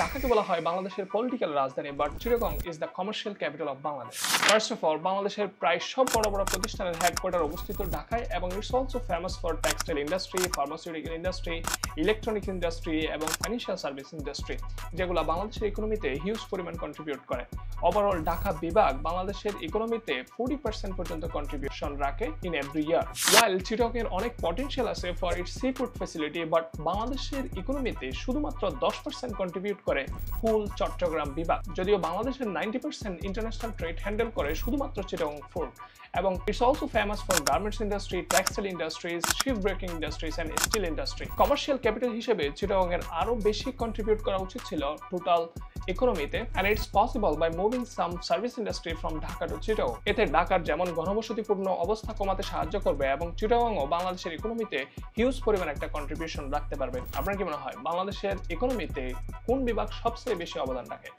ঢাকাকে বলা হয় বাংলাদেশের পলিটিক্যাল রাজধানী, but Chittagong is the commercial capital of Bangladesh. First of all, বাংলাদেশের প্রায় সব বড় বড় প্রতিষ্ঠানের হেডকোয়ার্টার অবস্থিত ঢাকায়, এবং it's also famous for textile industry, pharmaceutical industry, electronic industry এবং ফাইন্যান্সিয়াল সার্ভিস ইন্ডাস্ট্রি, যেগুলো বাংলাদেশের ইকোনমিতে হিউজ পরিমাণ কন্ট্রিবিউট করে। ওভারঅল ঢাকা বিভাগ বাংলাদেশের ইকোনমিতে 40% পর্যন্ত কন্ট্রিবিউশন রাখে ইন এভরি ইয়ার। ওয়াইল চিটাগং এর অনেক পটেনশিয়াল আছে for its seafood facility, but বাংলাদেশের ইকোনমিতে শুধুমাত্র 10% কন্ট্রিবিউট করে ফুল চট্টগ্রাম বিভাগ, যদিও বাংলাদেশের 90% ইন্টারন্যাশনাল ট্রেড হ্যান্ডেল করে শুধুমাত্র চিটাগং ফুড। এবং it's also famous for garments industry, textile industries, ship breaking industries and steel industry. Commercial capital হিসেবে চিটাগং এর আরো বেশি কন্ট্রিবিউট করা উচিত ছিল টোটাল ইকোনমিতে, and it's possible by moving some service industry from Dhaka to Chittagong। এতে ঢাকার যেমন ঘনবসতিপূর্ণ অবস্থা কমাতে সাহায্য করবে, এবং চিটাগংও বাংলাদেশের ইকোনমিতে হিউজ পরিমাণ একটা কন্ট্রিবিউশন রাখতে পারবে। আপনার কি মনে হয় বাংলাদেশের ইকোনমিতে কোন বিভাগ সবচেয়ে বেশি অবদান রাখে?